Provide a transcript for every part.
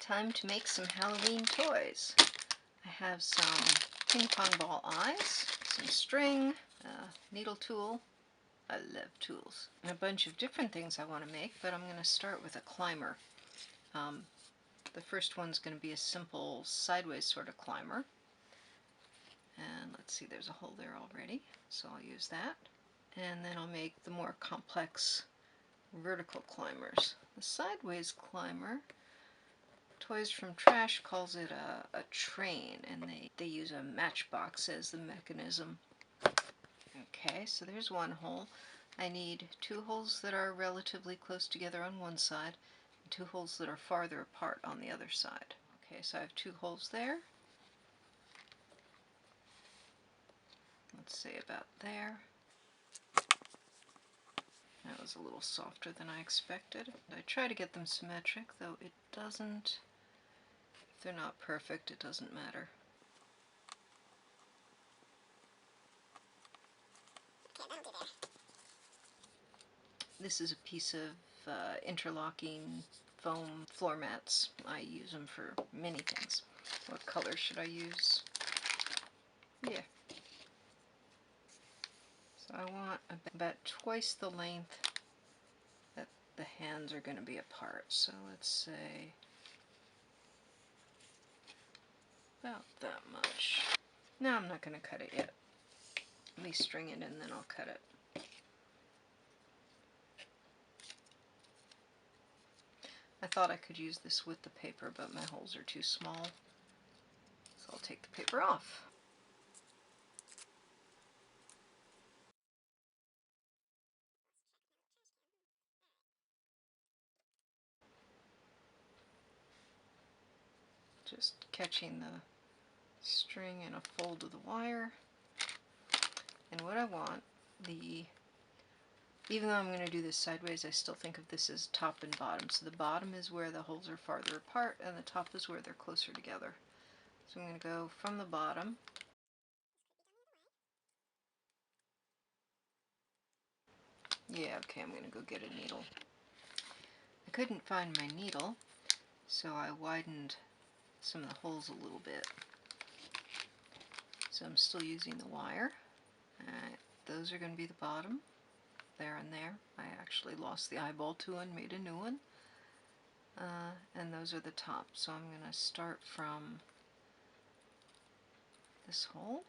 Time to make some Halloween toys. I have some ping pong ball eyes, some string, a needle tool. I love tools. And a bunch of different things I want to make, but I'm going to start with a climber. The first one's going to be a simple sideways sort of climber. And let's see, there's a hole there already, so I'll use that. And then I'll make the more complex vertical climbers. The sideways climber, Toys from Trash calls it a train, and they use a matchbox as the mechanism. Okay, so there's one hole. I need two holes that are relatively close together on one side, and two holes that are farther apart on the other side. Okay, so I have two holes there. Let's say about there. That was a little softer than I expected. I try to get them symmetric, though it doesn't. If they're not perfect, it doesn't matter. This is a piece of interlocking foam floor mats. I use them for many things. What color should I use? Yeah. So I want about twice the length that the hands are going to be apart. So let's say about that much. No, I'm not going to cut it yet. Let me string it and then I'll cut it. I thought I could use this with the paper, but my holes are too small. So I'll take the paper off. Just catching the string in a fold of the wire. And what I want, even though I'm going to do this sideways, I still think of this as top and bottom. So the bottom is where the holes are farther apart, and the top is where they're closer together. So I'm going to go from the bottom. Yeah, okay, I'm going to go get a needle. I couldn't find my needle, so I widened some of the holes a little bit. So I'm still using the wire. Those are going to be the bottom, there and there. I actually lost the eyeball to and made a new one. And those are the top. So I'm going to start from this hole.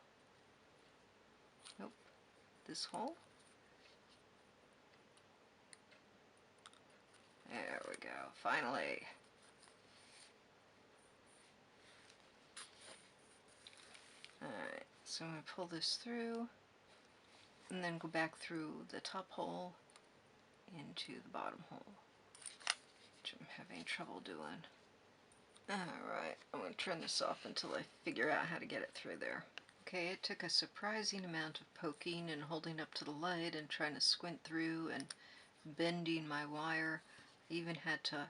Nope, this hole. There we go, finally. Alright, so I'm going to pull this through and then go back through the top hole into the bottom hole, which I'm having trouble doing. Alright, I'm going to turn this off until I figure out how to get it through there. Okay, it took a surprising amount of poking and holding up to the light and trying to squint through and bending my wire. I even had to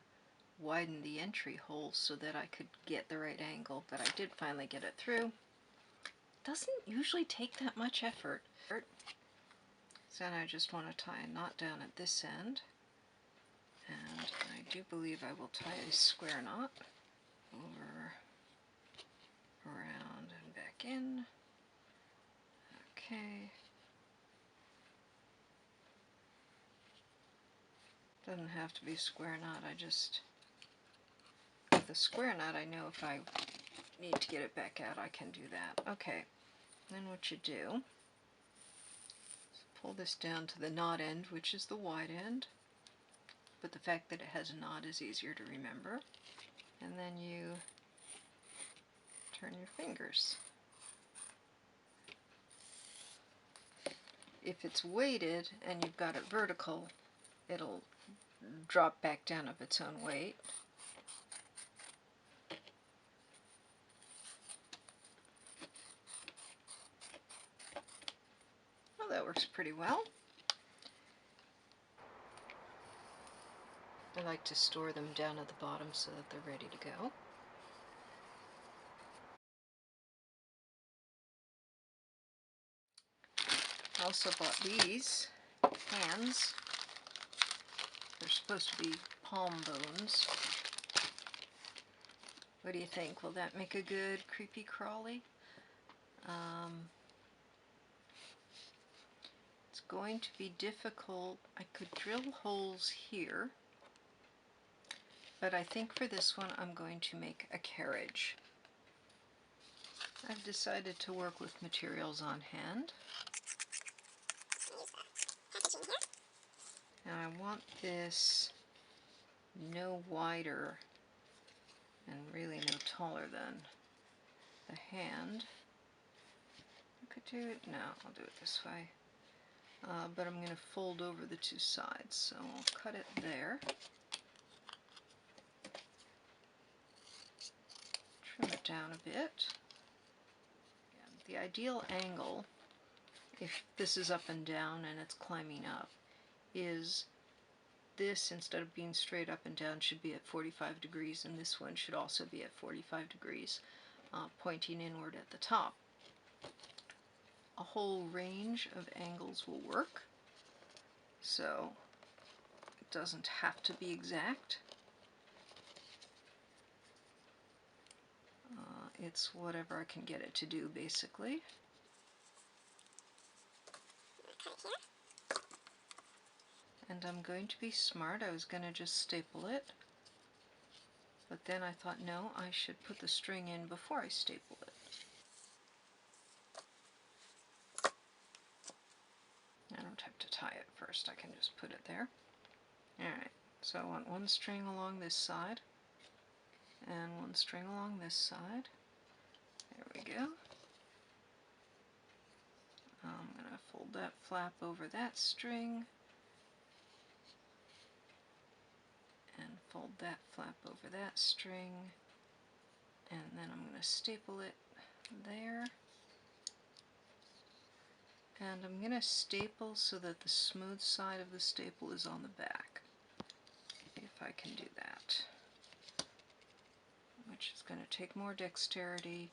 widen the entry hole so that I could get the right angle, but I did finally get it through. It doesn't usually take that much effort. So now I just want to tie a knot down at this end, and I do believe I will tie a square knot over, around, and back in. Okay. Doesn't have to be a square knot, with a square knot I know if I need to get it back out I can do that. Okay, then what you do is pull this down to the knot end, which is the wide end, but the fact that it has a knot is easier to remember. And then you turn your fingers. If it's weighted and you've got it vertical, it'll drop back down of its own weight. Well, that works pretty well. I like to store them down at the bottom so that they're ready to go. I also bought these hands. They're supposed to be palm bones. What do you think? Will that make a good creepy crawly? It's going to be difficult. I could drill holes here, but I think for this one I'm going to make a carriage. I've decided to work with materials on hand. And I want this no wider and really no taller than the hand. I could do it, no, I'll do it this way. But I'm going to fold over the two sides, so I'll cut it there. Trim it down a bit. And the ideal angle, if this is up and down and it's climbing up, is this, instead of being straight up and down, should be at 45 degrees, and this one should also be at 45 degrees, pointing inward at the top. A whole range of angles will work, so it doesn't have to be exact. It's whatever I can get it to do, basically. And I'm going to be smart. I was going to just staple it, but then I thought, no, I should put the string in before I staple it. I don't have to tie it first, I can just put it there. Alright, so I want one string along this side, and one string along this side. There we go. I'm going to fold that flap over that string, and fold that flap over that string, and then I'm going to staple it there. And I'm going to staple so that the smooth side of the staple is on the back, if I can do that, which is going to take more dexterity.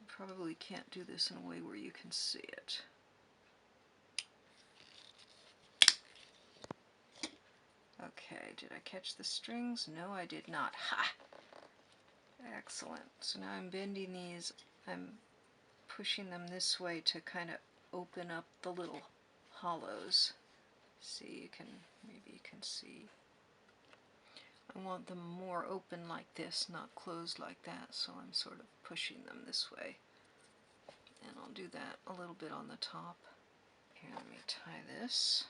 You probably can't do this in a way where you can see it. Okay, did I catch the strings? No, I did not. Ha! Excellent. So now I'm bending these. I'm pushing them this way to kind of open up the little hollows. See, maybe you can see. I want them more open like this, not closed like that, so I'm sort of pushing them this way. And I'll do that a little bit on the top. Here, let me tie this.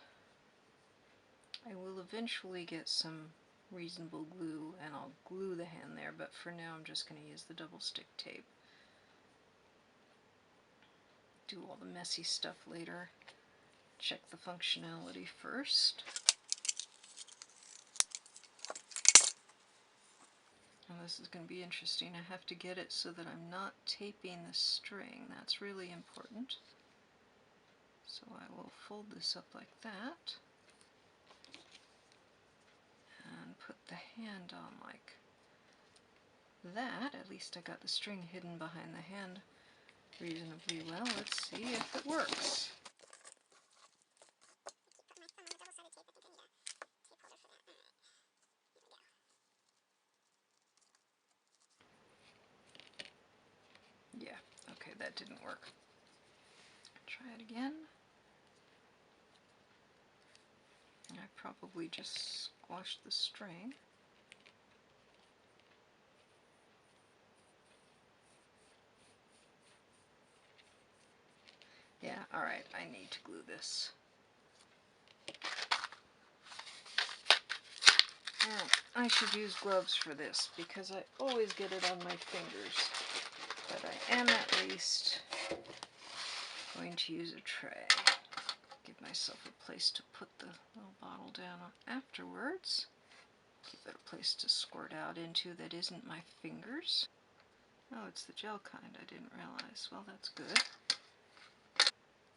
I will eventually get some reasonable glue, and I'll glue the hand there, but for now I'm just going to use the double stick tape. Do all the messy stuff later. Check the functionality first. And this is going to be interesting. I have to get it so that I'm not taping the string. That's really important. So I will fold this up like that and put the hand on like that. At least I got the string hidden behind the hand reasonably well. Let's see if it works. Yeah, okay, that didn't work. Try it again. I probably just squashed the string. Yeah, alright, I need to glue this. I should use gloves for this because I always get it on my fingers. But I am at least going to use a tray. Give myself a place to put the little bottle down afterwards. Give it a place to squirt out into that isn't my fingers. Oh, it's the gel kind, I didn't realize. Well, that's good.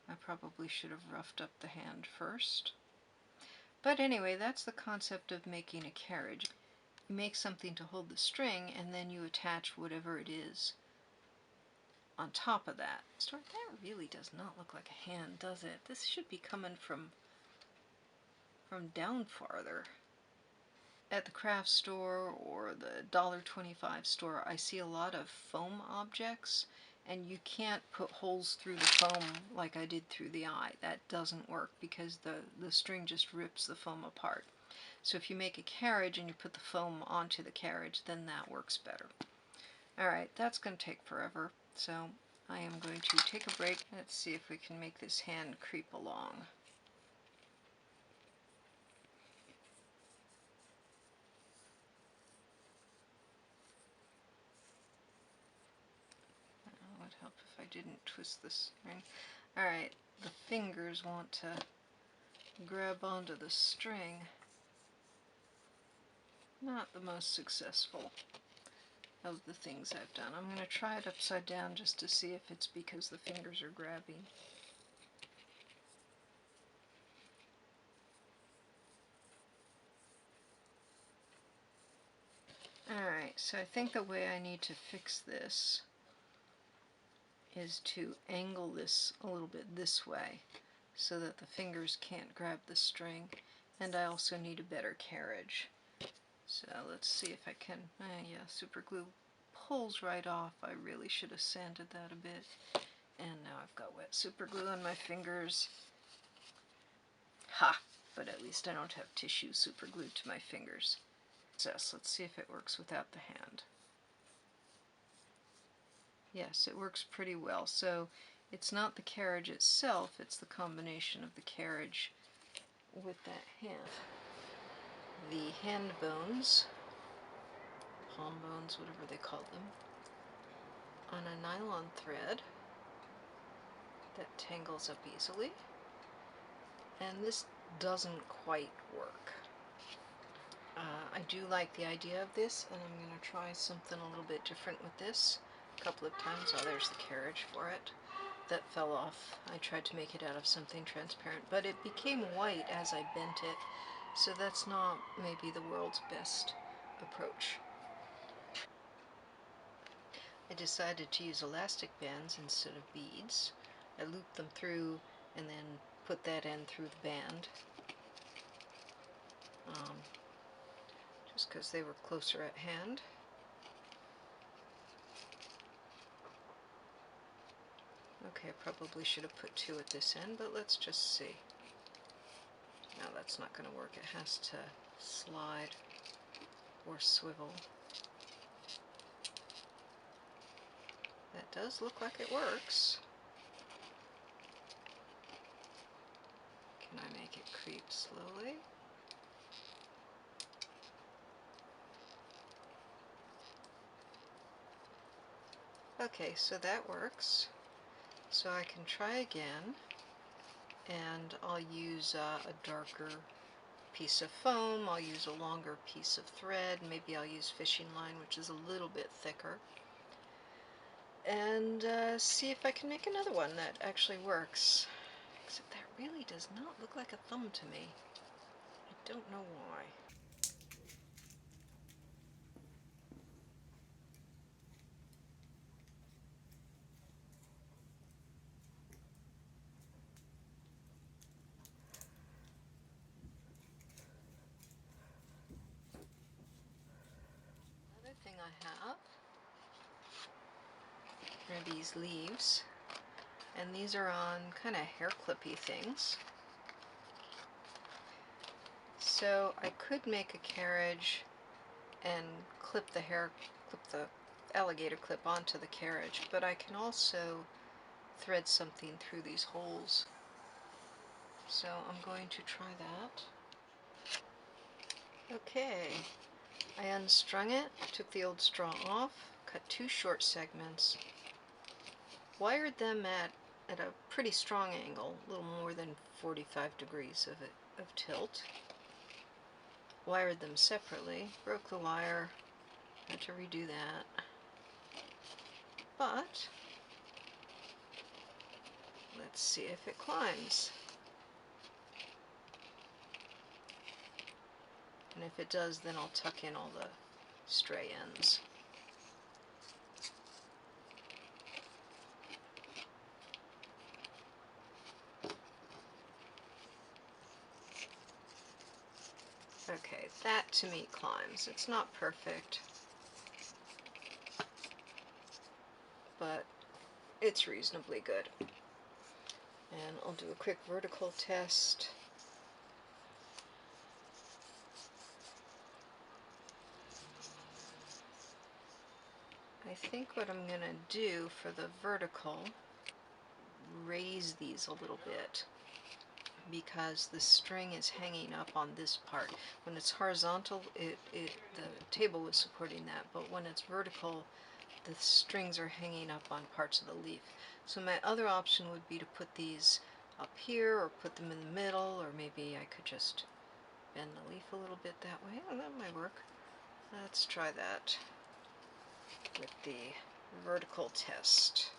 I probably should have roughed up the hand first. But anyway, that's the concept of making a carriage. You make something to hold the string, and then you attach whatever it is on top of that. So that really does not look like a hand, does it? This should be coming from down farther. at the craft store or the $1.25 store, I see a lot of foam objects, and you can't put holes through the foam like I did through the eye. That doesn't work because the string just rips the foam apart. So if you make a carriage and you put the foam onto the carriage, then that works better. Alright, that's going to take forever, so I am going to take a break. Let's see if we can make this hand creep along. It would help if I didn't twist the string. Alright, the fingers want to grab onto the string. Not the most successful of the things I've done. I'm going to try it upside down just to see if it's because the fingers are grabbing. Alright, so I think the way I need to fix this is to angle this a little bit this way so that the fingers can't grab the string, and I also need a better carriage. So let's see if I can, yeah, super glue pulls right off. I really should have sanded that a bit. And now I've got wet super glue on my fingers. Ha! But at least I don't have tissue super glued to my fingers. So let's see if it works without the hand. Yes, it works pretty well. So it's not the carriage itself, it's the combination of the carriage with that hand. The hand bones, palm bones, whatever they call them, on a nylon thread that tangles up easily. And this doesn't quite work. I do like the idea of this, and I'm going to try something a little bit different with this a couple of times. Oh, there's the carriage for it. That fell off. I tried to make it out of something transparent, but it became white as I bent it, so that's not maybe the world's best approach. I decided to use elastic bands instead of beads. I looped them through and then put that end through the band. Just because they were closer at hand. Okay, I probably should have put two at this end, but let's just see. No, that's not going to work. It has to slide or swivel. That does look like it works. Can I make it creep slowly? Okay, so that works. So I can try again, and I'll use a darker piece of foam, I'll use a longer piece of thread, maybe I'll use fishing line, which is a little bit thicker, and see if I can make another one that actually works. Except that really does not look like a thumb to me. I don't know why. Another thing I have are these leaves, and these are on kind of hair clippy things. So I could make a carriage and clip the alligator clip onto the carriage, but I can also thread something through these holes. So I'm going to try that. Okay, I unstrung it, took the old straw off, cut two short segments, wired them at a pretty strong angle, a little more than 45 degrees of tilt. Wired them separately, broke the wire, had to redo that. But let's see if it climbs. And if it does, then I'll tuck in all the stray ends. Okay, Okay, that to me climbs. It's not perfect, but it's reasonably good. And I'll do a quick vertical test. I think what I'm going to do for the vertical, raise these a little bit, because the string is hanging up on this part. When it's horizontal, the table was supporting that, but when it's vertical, the strings are hanging up on parts of the leaf. So my other option would be to put these up here, or put them in the middle, or maybe I could just bend the leaf a little bit that way. Oh, that might work. Let's try that with the vertical test.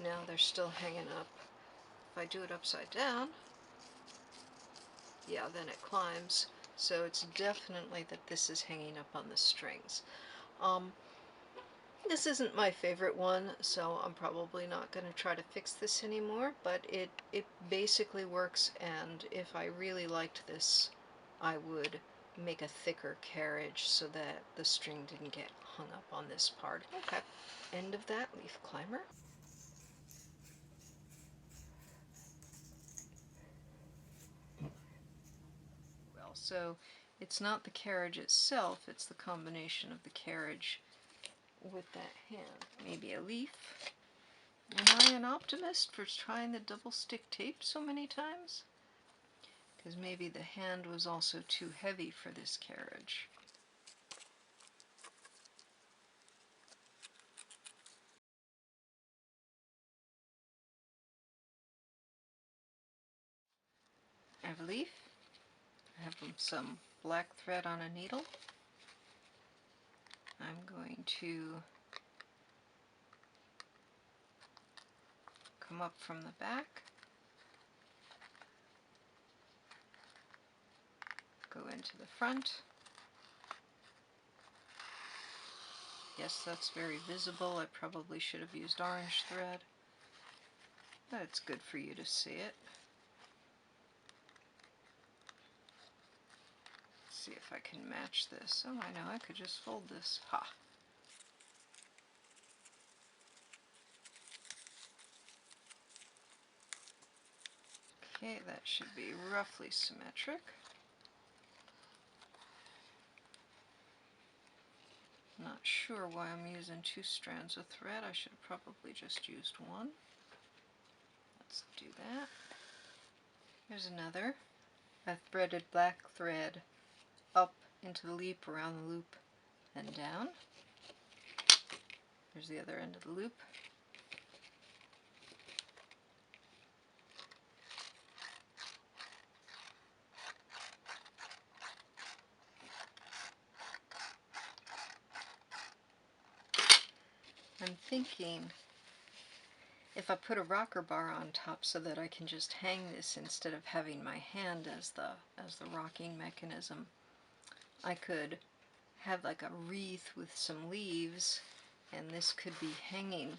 Now they're still hanging up. If I do it upside down, yeah, then it climbs. So it's definitely that this is hanging up on the strings. This isn't my favorite one, so I'm probably not going to try to fix this anymore, but it basically works, and if I really liked this, I would make a thicker carriage so that the string didn't get hung up on this part. Okay, end of that leaf climber. Well, so it's not the carriage itself, it's the combination of the carriage with that hand. Maybe a leaf. Am I an optimist for trying the double stick tape so many times? Because maybe the hand was also too heavy for this carriage. I have a leaf. I have some black thread on a needle. I'm going to come up from the back, go into the front. Yes, that's very visible. I probably should have used orange thread, but it's good for you to see it. Let's see if I can match this. Oh, I know, I could just fold this. Ha! Okay, that should be roughly symmetric. Not sure why I'm using 2 strands of thread. I should have probably just used 1. Let's do that. Here's another. I've threaded black thread up into the loop, around the loop, and down. Here's the other end of the loop. I'm thinking if I put a rocker bar on top so that I can just hang this instead of having my hand as the rocking mechanism, I could have like a wreath with some leaves, and this could be hanging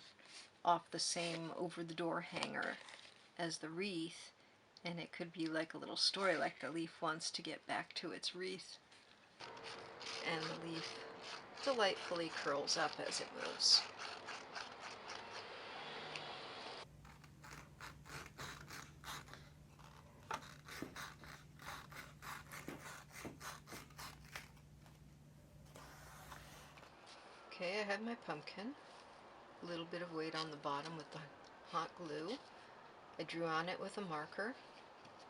off the same over the door hanger as the wreath, and it could be like a little story, like the leaf wants to get back to its wreath, and the leaf delightfully curls up as it moves. Okay, I have my pumpkin. A little bit of weight on the bottom with the hot glue. I drew on it with a marker.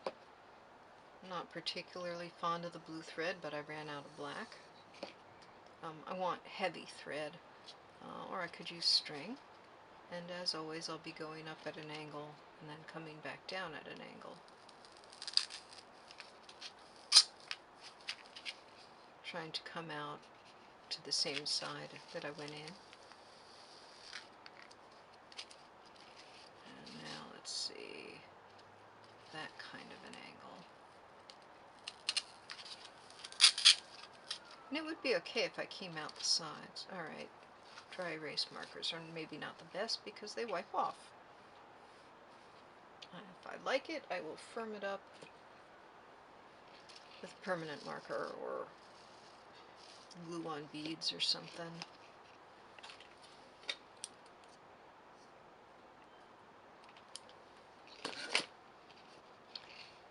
I'm not particularly fond of the blue thread, but I ran out of black. I want heavy thread, or I could use string. And as always, I'll be going up at an angle and then coming back down at an angle. Trying to come out to the same side that I went in. And now let's see, that kind of an angle. And it would be okay if I came out the sides. Alright, dry erase markers are maybe not the best because they wipe off. like it, I will firm it up with a permanent marker or glue on beads or something.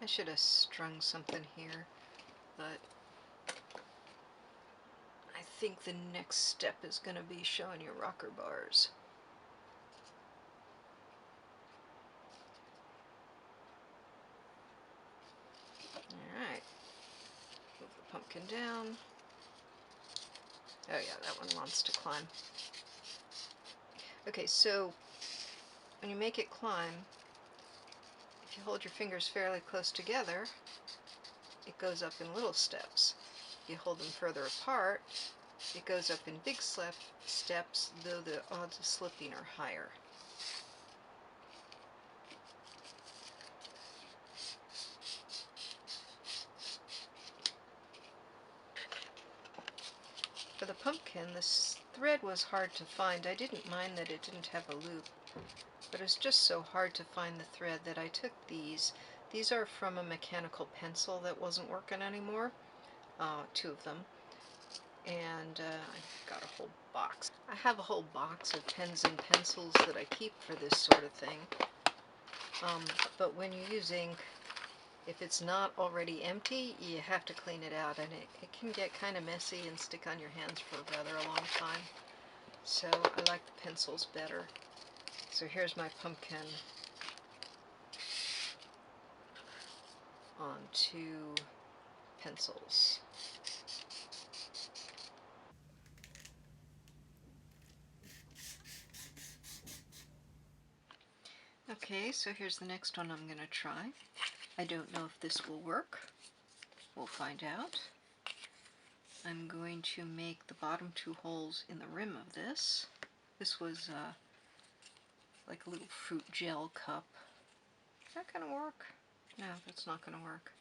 I should have strung something here, but I think the next step is going to be showing you rocker bars. Alright, move the pumpkin down. Oh yeah, that one wants to climb. Okay, so when you make it climb, if you hold your fingers fairly close together, it goes up in little steps. If you hold them further apart, it goes up in big steps, though the odds of slipping are higher. For the pumpkin, this thread was hard to find. I didn't mind that it didn't have a loop, but it was just so hard to find the thread that I took these. These are from a mechanical pencil that wasn't working anymore, 2 of them, and I got a whole box. I have a whole box of pens and pencils that I keep for this sort of thing, but when you use ink, if it's not already empty, you have to clean it out, and it can get kind of messy and stick on your hands for rather a long time. So I like the pencils better. So here's my pumpkin on 2 pencils. Okay, so here's the next one I'm going to try. I don't know if this will work. We'll find out. I'm going to make the bottom 2 holes in the rim of this. This was like a little fruit gel cup. Is that going to work? No, that's not going to work.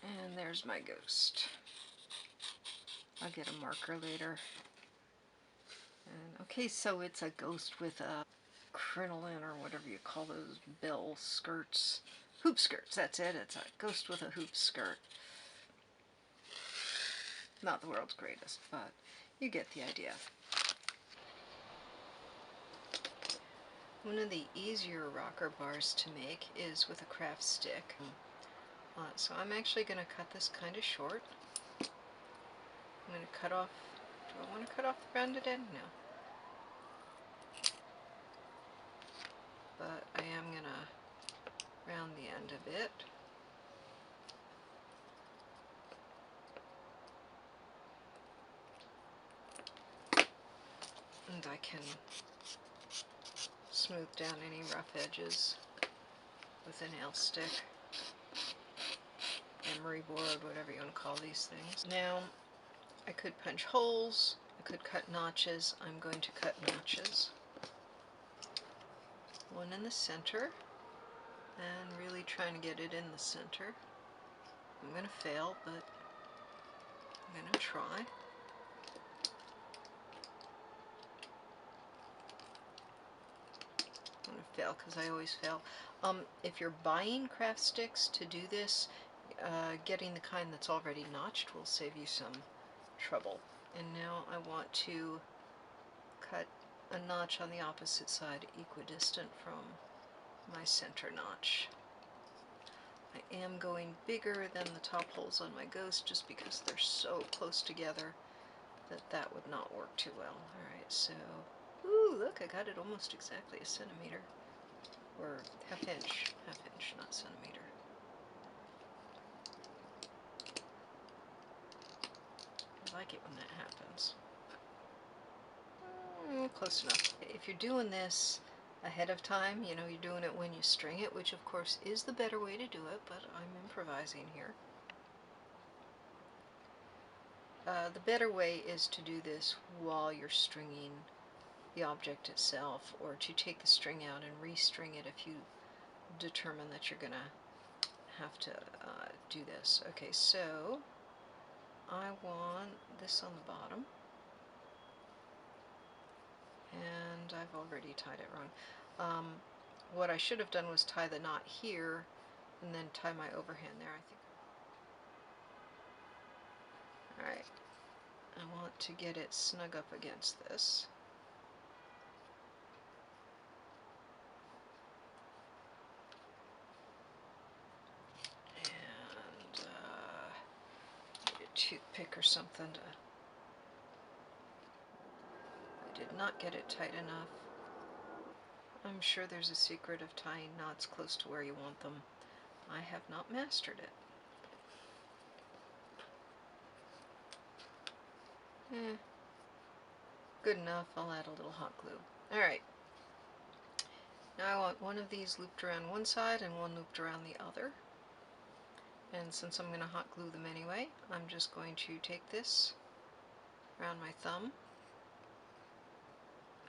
And there's my ghost. I'll get a marker later. And okay, so it's a ghost with a crinoline or whatever you call those bell skirts. Hoop skirts, that's it. It's a ghost with a hoop skirt. Not the world's greatest, but you get the idea. One of the easier rocker bars to make is with a craft stick. So I'm actually going to cut this kind of short. I'm going to cut off, do I want to cut off the rounded end? No. But I am going to round the end a bit. And I can smooth down any rough edges with a nail stick. emery board, whatever you want to call these things. Now, I could punch holes, I could cut notches. I'm going to cut notches. One in the center, and really trying to get it in the center. I'm going to fail, but I'm going to try. I'm going to fail because I always fail. If you're buying craft sticks to do this, getting the kind that's already notched will save you some trouble. And now I want to cut a notch on the opposite side equidistant from my center notch. I am going bigger than the top holes on my ghost just because they're so close together that would not work too well. Alright, so, ooh, look, I got it almost exactly a centimeter. Or half inch, not centimeter. I like it when that happens. Close enough. If you're doing this ahead of time, you know, you're doing it when you string it, which of course is the better way to do it, but I'm improvising here. The better way is to do this while you're stringing the object itself, or to take the string out and restring it if you determine that you're gonna have to do this. Okay, so I want this on the bottom, and I've already tied it wrong. What I should have done was tie the knot here and then tie my overhand there, I think. Alright, I want to get it snug up against this. And need a toothpick or something to... I did not get it tight enough. I'm sure there's a secret of tying knots close to where you want them. I have not mastered it. Good enough. I'll add a little hot glue. Alright. Now I want one of these looped around one side and one looped around the other. And since I'm going to hot glue them anyway, I'm just going to take this around my thumb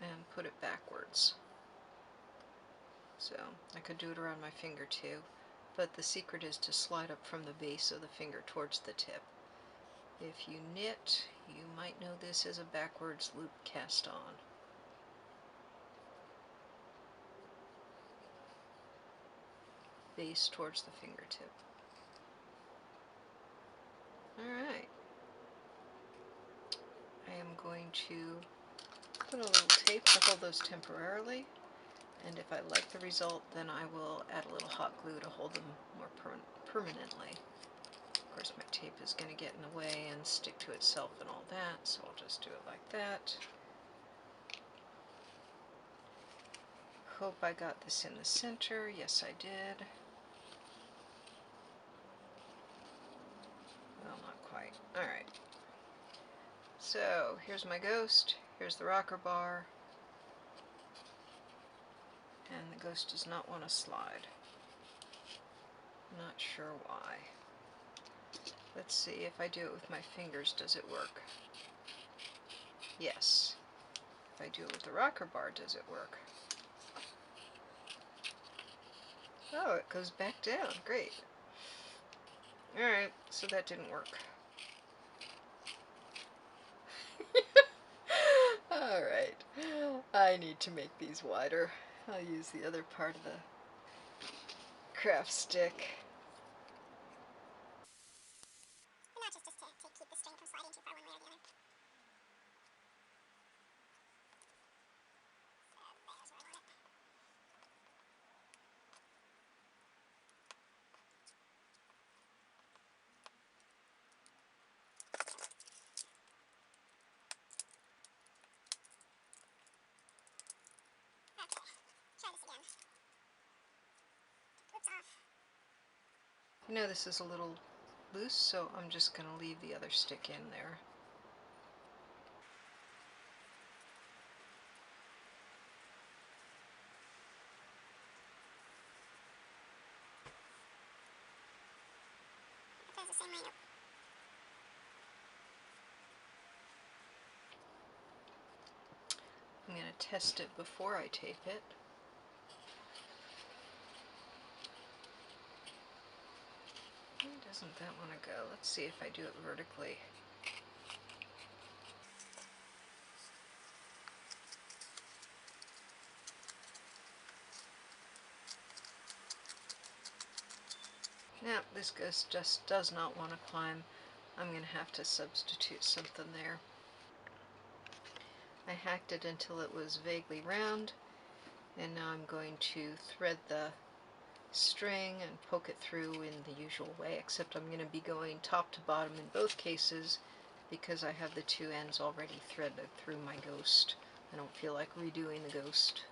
and put it backwards. So I could do it around my finger too, but the secret is to slide up from the base of the finger towards the tip. If you knit, you might know this as a backwards loop cast on. Base towards the fingertip. Alright. I am going to put a little tape to hold those temporarily, and if I like the result, then I will add a little hot glue to hold them more permanently. Of course, my tape is going to get in the way and stick to itself and all that, so I'll just do it like that. Hope I got this in the center. Yes, I did. Well, not quite. Alright. So, here's my ghost. Here's the rocker bar. And the ghost does not want to slide. Not sure why. Let's see, if I do it with my fingers, does it work? Yes. If I do it with the rocker bar, does it work? Oh, it goes back down. Great. Alright, so that didn't work. Alright. I need to make these wider. I'll use the other part of the craft stick. Not just to keep the string from sliding too far one way or the other. You know, this is a little loose, so I'm just going to leave the other stick in there. going to test it before I tape it. Why doesn't that want to go? Let's see if I do it vertically. Now, this ghost just does not want to climb. I'm going to have to substitute something there. I hacked it until it was vaguely round, and now I'm going to thread the string and poke it through in the usual way, except I'm going to be going top to bottom in both cases because I have the two ends already threaded through my ghost. I don't feel like redoing the ghost,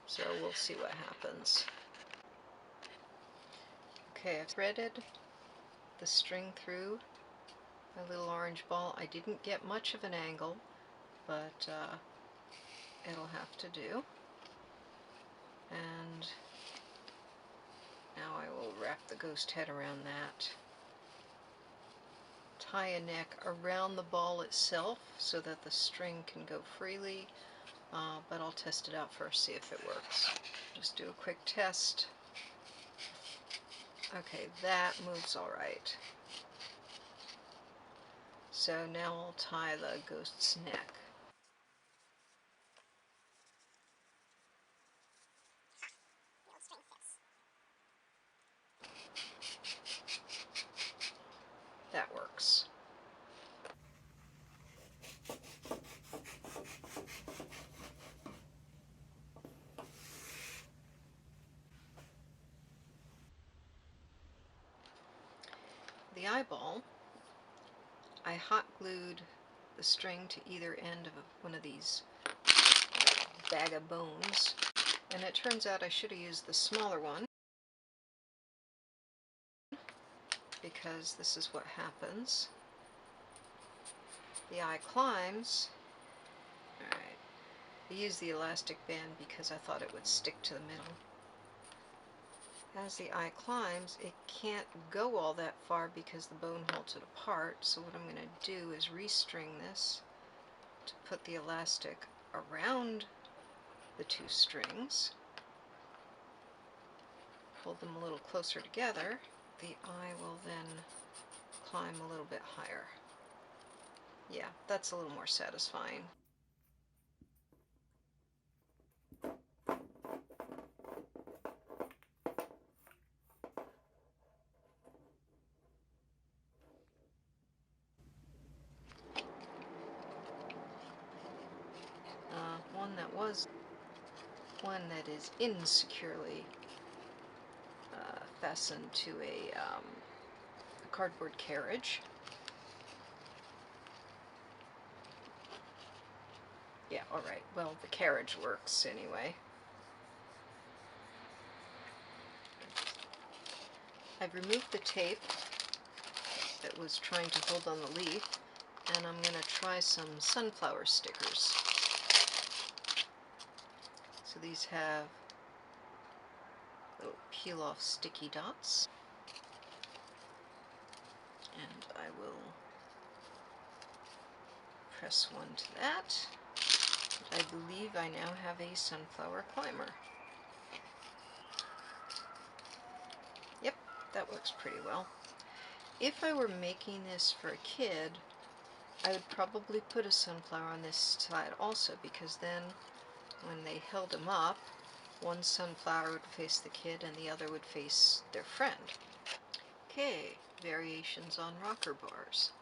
so we'll see what happens. Okay, I've threaded the string through my little orange ball. I didn't get much of an angle, but it'll have to do. And now I will wrap the ghost head around that. Tie a neck around the ball itself so that the string can go freely, but I'll test it out first, see if it works. Just do a quick test. Okay, that moves all right. So now I'll tie the ghost's neck. That works. The eyeball, I hot glued the string to either end of one of these bag of bones, and it turns out I should have used the smaller one because this is what happens. The eye climbs. Alright, I used the elastic band because I thought it would stick to the middle. As the eye climbs, it can't go all that far because the bone holds it apart, so what I'm going to do is restring this to put the elastic around the two strings, hold them a little closer together. The eye will then climb a little bit higher. Yeah, that's a little more satisfying. One that is insecurely fastened to a cardboard carriage. Yeah, alright. Well, the carriage works anyway. I've removed the tape that was trying to hold on the leaf, and I'm going to try some sunflower stickers. So these have little peel-off sticky dots, and I will press one to that. I believe I now have a sunflower climber. Yep, that works pretty well. If I were making this for a kid, I would probably put a sunflower on this side also, because then when they held him up, one sunflower would face the kid and the other would face their friend. Okay, variations on rocker bars.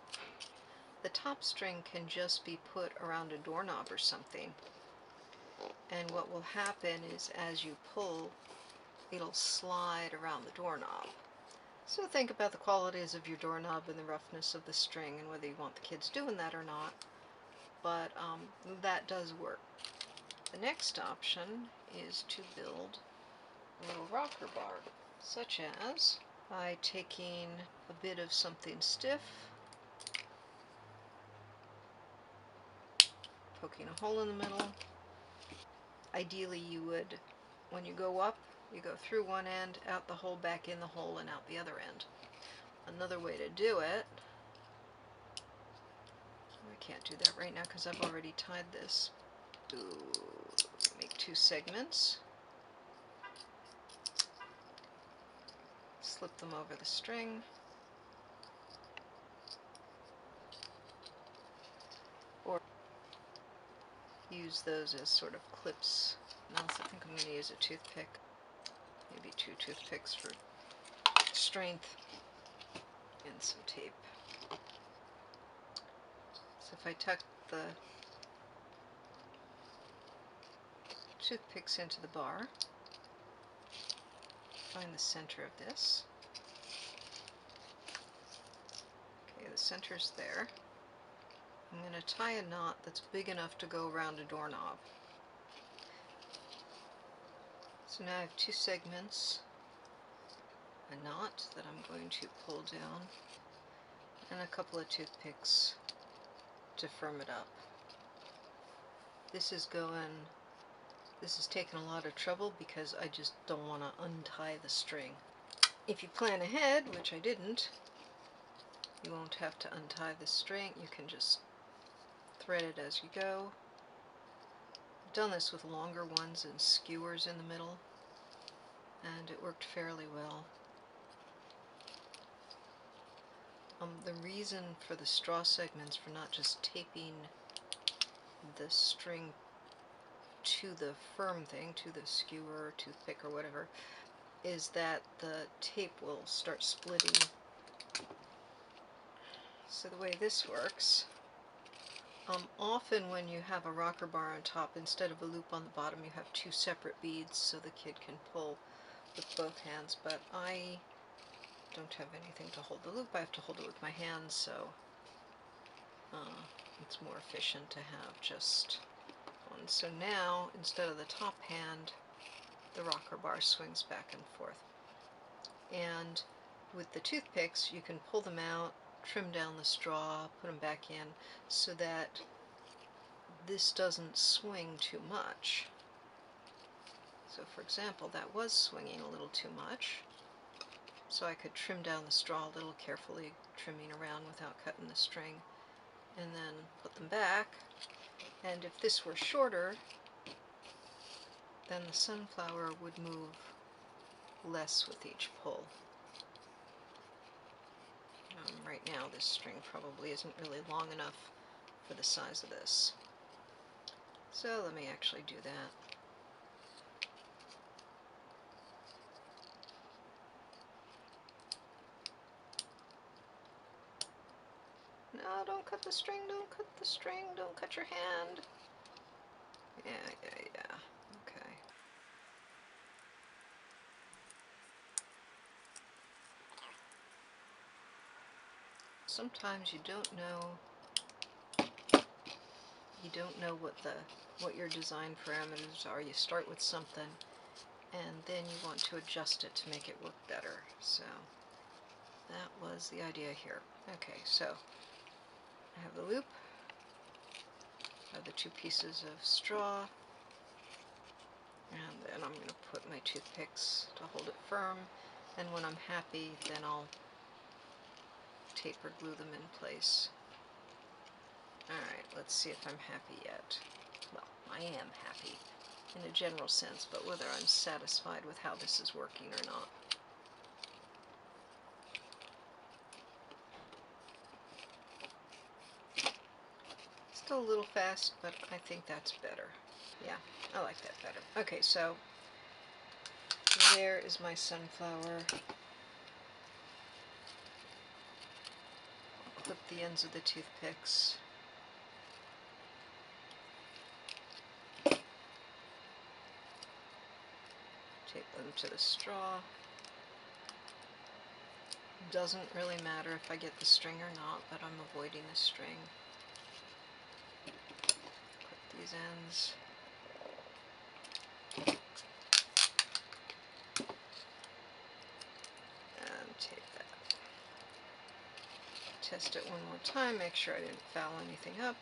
The top string can just be put around a doorknob or something, and what will happen is as you pull, it'll slide around the doorknob. So think about the qualities of your doorknob and the roughness of the string and whether you want the kids doing that or not, but that does work. The next option is to build a little rocker bar, such as by taking a bit of something stiff, poking a hole in the middle. Ideally you would, when you go up, you go through one end, out the hole, back in the hole, and out the other end. Another way to do it, I can't do that right now because I've already tied this, make 2 segments, slip them over the string, or use those as sort of clips. And I also think I'm going to use a toothpick, maybe 2 toothpicks for strength, and some tape. So if I tuck the toothpicks into the bar, find the center of this. Okay, the center's there. I'm going to tie a knot that's big enough to go around a doorknob. So now I have 2 segments, a knot that I'm going to pull down, and a couple of toothpicks to firm it up. This is taking a lot of trouble because I just don't want to untie the string. If you plan ahead, which I didn't, you won't have to untie the string. You can just thread it as you go. I've done this with longer ones and skewers in the middle, and it worked fairly well. The reason for the straw segments, for not just taping the string to the firm thing, to the skewer or toothpick or whatever, is that the tape will start splitting. So the way this works, often when you have a rocker bar on top, instead of a loop on the bottom, you have 2 separate beads so the kid can pull with both hands, but I don't have anything to hold the loop. I have to hold it with my hands, so it's more efficient to have just one. So now, instead of the top hand, the rocker bar swings back and forth. And with the toothpicks, you can pull them out, trim down the straw, put them back in, so that this doesn't swing too much. So for example, that was swinging a little too much, so I could trim down the straw a little, carefully trimming around without cutting the string, and then put them back. And if this were shorter, then the sunflower would move less with each pull. Right now this string probably isn't really long enough for the size of this. So let me actually do that. No, don't cut the string, don't cut the string, don't cut your hand. Yeah. Okay. Sometimes you don't know what your design parameters are. You start with something and then you want to adjust it to make it work better. So that was the idea here. Okay, so I have the loop, I have the 2 pieces of straw, and then I'm going to put my toothpicks to hold it firm, and when I'm happy, then I'll tape or glue them in place. Alright, let's see if I'm happy yet. Well, I am happy in a general sense, but whether I'm satisfied with how this is working or not. Still a little fast, but I think that's better. Yeah, I like that better. Okay, so there is my sunflower. I'll clip the ends of the toothpicks. Tape them to the straw. Doesn't really matter if I get the string or not, but I'm avoiding the string. Clip these ends. And tape that. Test it one more time, make sure I didn't foul anything up.